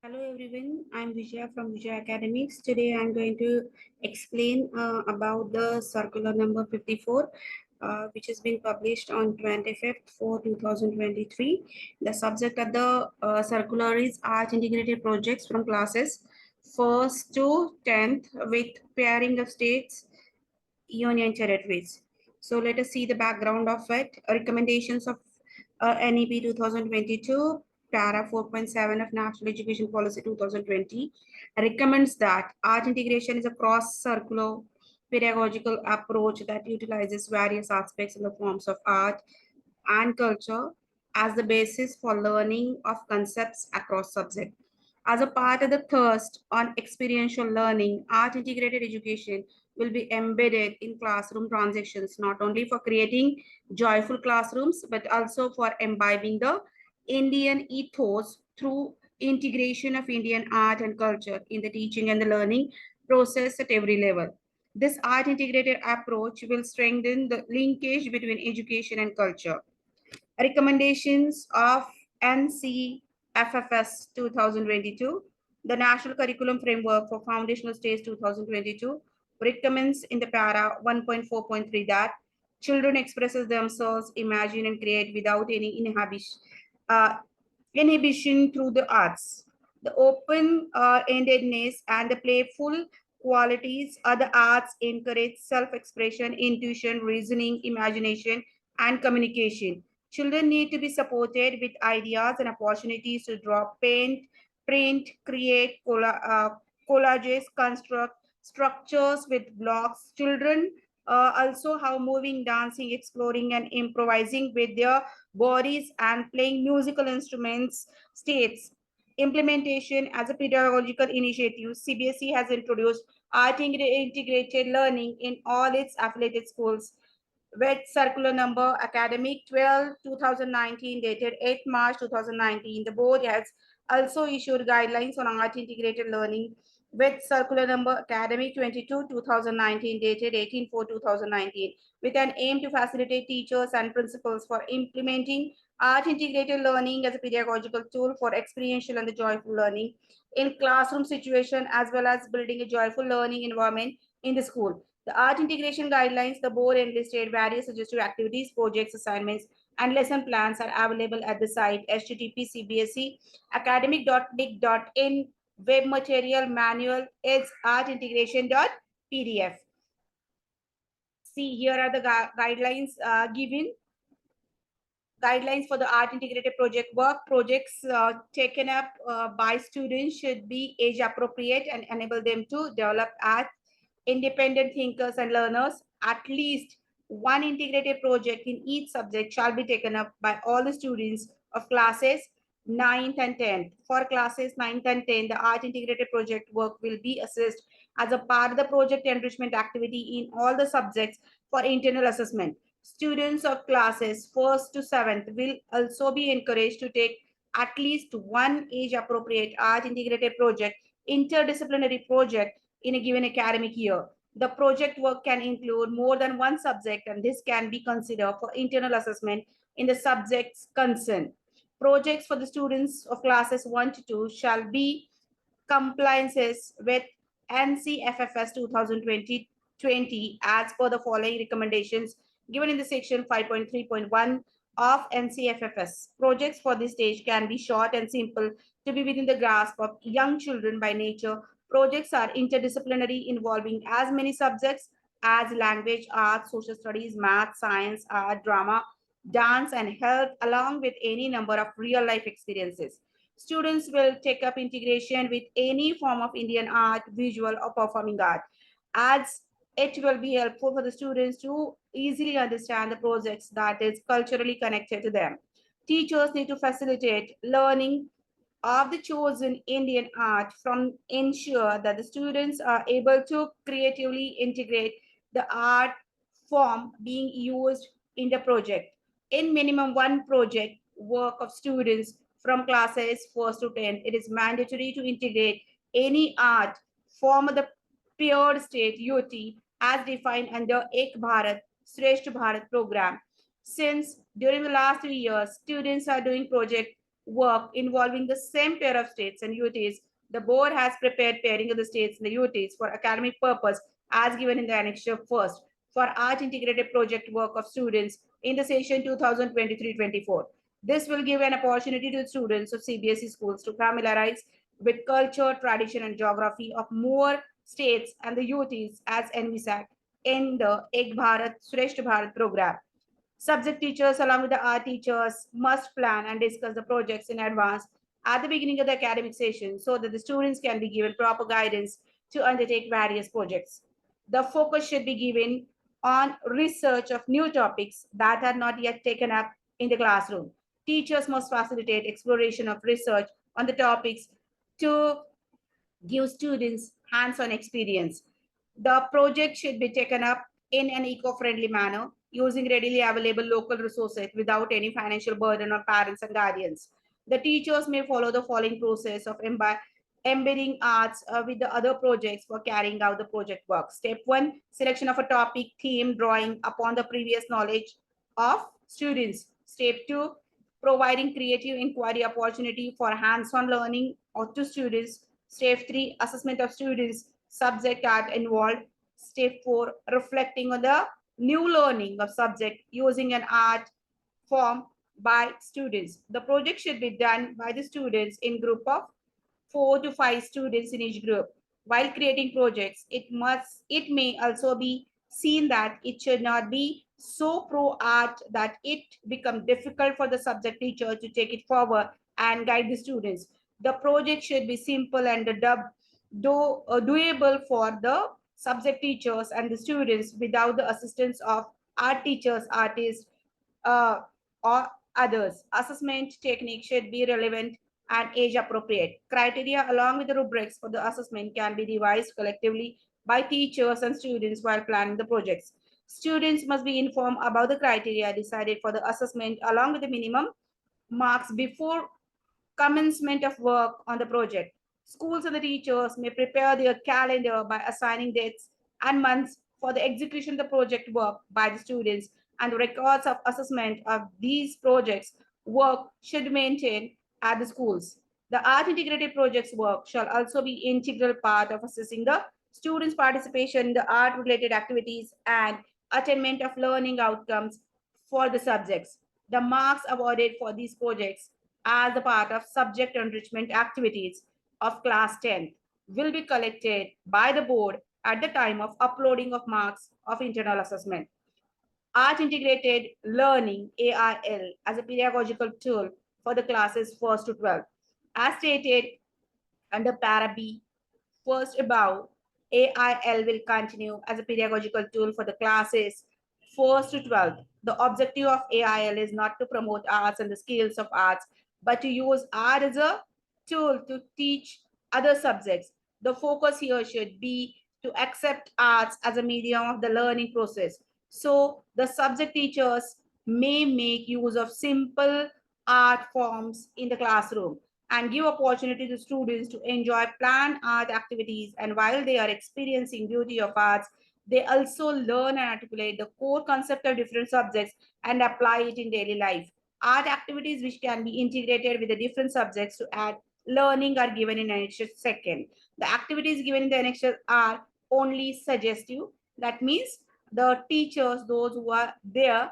Hello everyone, I'm Vijaya from Vijaya Academics. Today I'm going to explain about the circular number 54, which has been published on 25th for 2023. The subject of the circular is art integrated projects from classes 1st to 10th with pairing of states, union territories. So let us see the background of it. Recommendations of NEP 2022, para 4.7 of National Education Policy 2020 recommends that art integration is a cross-circular pedagogical approach that utilizes various aspects in the forms of art and culture as the basis for learning of concepts across subjects. As a part of the thirst on experiential learning, art integrated education will be embedded in classroom transactions, not only for creating joyful classrooms, but also for imbibing the Indian ethos through integration of Indian art and culture in the teaching and the learning process at every level. This art integrated approach will strengthen the linkage between education and culture. Recommendations of NCFFS 2022, the National Curriculum Framework for Foundational Stage 2022 recommends in the para 1.4.3 that children expresses themselves, imagine and create without any uh, inhibition through the arts. The open-endedness and the playful qualities of the arts encourage self-expression, intuition, reasoning, imagination, and communication. Children need to be supported with ideas and opportunities to draw, paint, print, create collages, construct structures with blocks. Children also have moving, dancing, exploring, and improvising with their bodies and playing musical instruments states. Implementation as a pedagogical initiative, CBSE has introduced art integrated learning in all its affiliated schools with circular number academic 12 2019 dated 8 March 2019. The board has also issued guidelines on art integrated learning with circular number academic 22 2019 dated 18 4 2019 with an aim to facilitate teachers and principals for implementing art integrated learning as a pedagogical tool for experiential and the joyful learning in classroom situation as well as building a joyful learning environment in the school. The art integration guidelines, the board enlisted various suggestive activities, projects, assignments, and lesson plans are available at the site http://cbse academic.nic.in web material manual is artintegration.pdf. See, here are the guidelines given. Guidelines for the art integrated project work. Projects taken up by students should be age appropriate and enable them to develop as independent thinkers and learners. At least one integrated project in each subject shall be taken up by all the students of classes 9th and 10th. For classes 9th and 10th, the art integrated project work will be assessed as a part of the project enrichment activity in all the subjects for internal assessment. Students of classes 1st to 7th will also be encouraged to take at least one age appropriate art integrated project, interdisciplinary project in a given academic year. The project work can include more than one subject and this can be considered for internal assessment in the subjects concerned. Projects for the students of classes 1 to 2 shall be compliances with NCFFS 2020 as per the following recommendations given in the section 5.3.1 of NCFFS. Projects for this stage can be short and simple to be within the grasp of young children by nature. Projects are interdisciplinary, involving as many subjects as language, art, social studies, math, science, art, drama, dance, and health, along with any number of real-life experiences. Students will take up integration with any form of Indian art, visual, or performing art, as it will be helpful for the students to easily understand the projects that is culturally connected to them. Teachers need to facilitate learning of the chosen Indian art from ensure that the students are able to creatively integrate the art form being used in the project. In minimum one project work of students from classes 1st to 10th, it is mandatory to integrate any art form of the paired state UT as defined under Ek Bharat Shrestha Bharat program. Since during the last 3 years, students are doing project work involving the same pair of states and UTs, the board has prepared pairing of the states and the UTs for academic purpose as given in the annexure first for art integrated project work of students in the session 2023-24. This will give an opportunity to students of CBSE schools to familiarize with culture, tradition, and geography of more states and the UTs as envisaged in the Ek Bharat Shreshth Bharat program. Subject teachers along with the art teachers must plan and discuss the projects in advance at the beginning of the academic session so that the students can be given proper guidance to undertake various projects. The focus should be given on research of new topics that are not yet taken up in the classroom. Teachers must facilitate exploration of research on the topics to give students hands-on experience. The project should be taken up in an eco-friendly manner using readily available local resources without any financial burden on parents and guardians. The teachers may follow the following process of embedding arts with the other projects for carrying out the project work. Step 1, selection of a topic, theme, drawing upon the previous knowledge of students. Step 2, providing creative inquiry opportunity for hands-on learning or to students. Step 3, assessment of students, subject art involved. Step 4, reflecting on the new learning of subject using an art form by students. The project should be done by the students in group of 4 to 5 students in each group. While creating projects, it may also be seen that it should not be so pro art that it become difficult for the subject teacher to take it forward and guide the students. The project should be simple and doable for the subject teachers and the students without the assistance of art teachers, artists, uh, or others. Assessment technique should be relevant and age appropriate. Criteria along with the rubrics for the assessment can be devised collectively by teachers and students while planning the projects. Students must be informed about the criteria decided for the assessment along with the minimum marks before commencement of work on the project. Schools and the teachers may prepare their calendar by assigning dates and months for the execution of the project work by the students, and the records of assessment of these projects work should be maintained at the schools. The art integrated projects work shall also be integral part of assessing the students' participation in the art related activities and attainment of learning outcomes for the subjects. The marks awarded for these projects as a part of subject enrichment activities of class 10 will be collected by the board at the time of uploading of marks of internal assessment. Art integrated learning AIL as a pedagogical tool for the classes 1st to 12th. As stated under para B, first above, AIL will continue as a pedagogical tool for the classes 1st to 12th. The objective of AIL is not to promote arts and the skills of arts, but to use art as a tool to teach other subjects. The focus here should be to accept arts as a medium of the learning process. So the subject teachers may make use of simple art forms in the classroom and give opportunity to students to enjoy planned art activities. And while they are experiencing beauty of arts, they also learn and articulate the core concept of different subjects and apply it in daily life. Art activities which can be integrated with the different subjects to add learning are given in annexure second. The activities given in the annexure are only suggestive. That means the teachers, those who are there,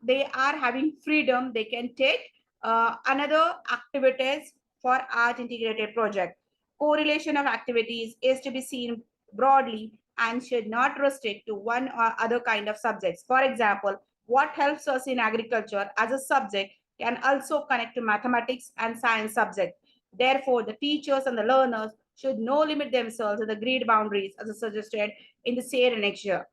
they are having freedom. They can take another activities for art integrated project. Correlation of activities is to be seen broadly and should not restrict to one or other kind of subjects. For example, what helps us in agriculture as a subject can also connect to mathematics and science subject. Therefore, the teachers and the learners should no limit themselves to the grid boundaries as suggested in the said annexure.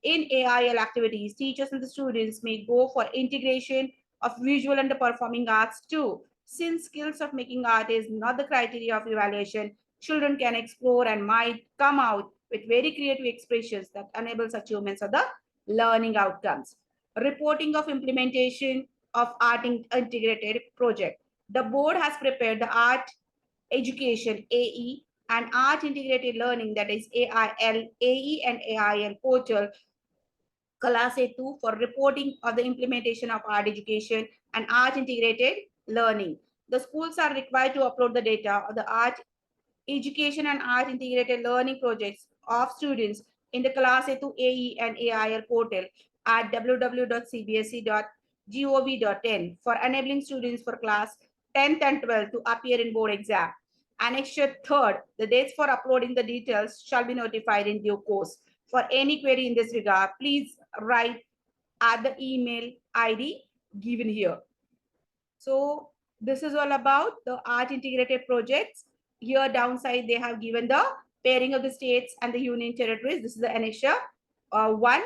In AIL activities, teachers and the students may go for integration of visual and the performing arts too. Since skills of making art is not the criteria of evaluation, children can explore and might come out with very creative expressions that enables achievements of the learning outcomes. Reporting of implementation of art integrated project. The board has prepared the art education AE and art integrated learning, that is AIL, AE and AIL portal Kala Setu for reporting of the implementation of art education and art integrated learning. The schools are required to upload the data of the art education and art integrated learning projects of students in the Class A to AE and AIL portal at www.cbse.gov.in for enabling students for class 10th and 12th to appear in board exam. Annexure 3rd, the dates for uploading the details shall be notified in due course. For any query in this regard, please write at the email ID given here. So this is all about the art integrated projects. Here downside, they have given the pairing of the states and the union territories. This is the annexure 1.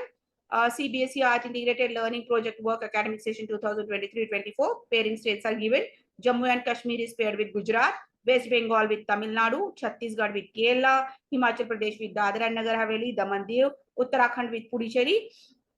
CBSE Art Integrated Learning Project Work Academic Session 2023-24. Pairing states are given. Jammu and Kashmir is paired with Gujarat. West Bengal with Tamil Nadu. Chhattisgarh with Kerala. Himachal Pradesh with Dadra and Nagar Haveli. Daman Diu. Uttarakhand with Puducherry.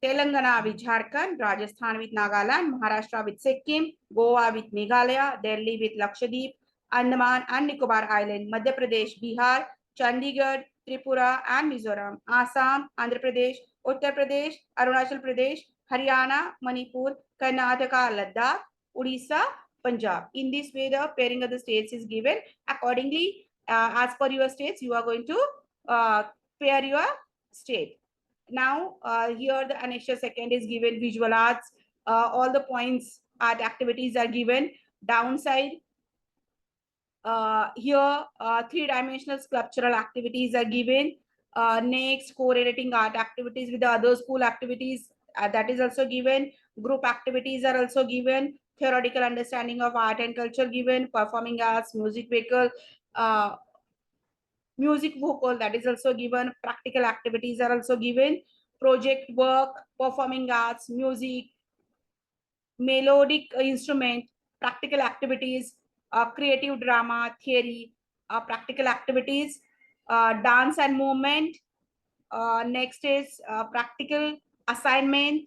Telangana with Jharkhand, Rajasthan with Nagaland, Maharashtra with Sikkim, Goa with Meghalaya, Delhi with Lakshadweep, Andaman and Nicobar Island, Madhya Pradesh, Bihar, Chandigarh, Tripura and Mizoram, Assam, Andhra Pradesh, Uttar Pradesh, Arunachal Pradesh, Haryana, Manipur, Karnataka, Ladakh, Odisha, Punjab. In this way, the pairing of the states is given. Accordingly, as per your states, you are going to pair your state. Now, here the annexure 2nd is given. Visual arts, all the points art activities are given. Downside, here 3-dimensional sculptural activities are given. Next, correlating art activities with the other school activities, that is also given. Group activities are also given. Theoretical understanding of art and culture given. Performing arts, music vocal, music vocal, that is also given. Practical activities are also given. Project work, performing arts, music, melodic instrument, practical activities, creative drama, theory, practical activities, dance and movement. Next is practical assignment.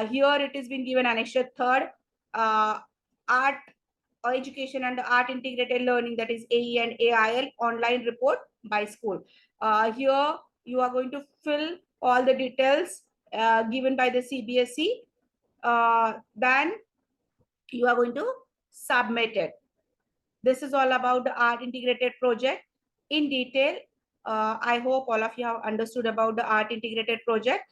Here it has been given annexure 3rd, art education and art integrated learning, that is AE and AIL online report by school. Here you are going to fill all the details given by the CBSE. Then you are going to submit it. This is all about the art integrated project in detail. I hope all of you have understood about the art integrated project.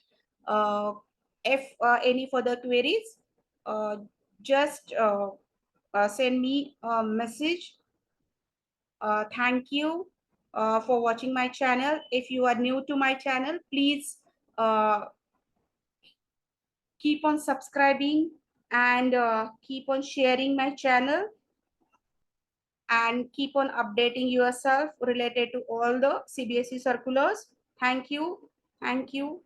If any further queries, just send me a message. Thank you for watching my channel. If you are new to my channel, please keep on subscribing and keep on sharing my channel and keep on updating yourself related to all the CBSE circulars. Thank you. Thank you.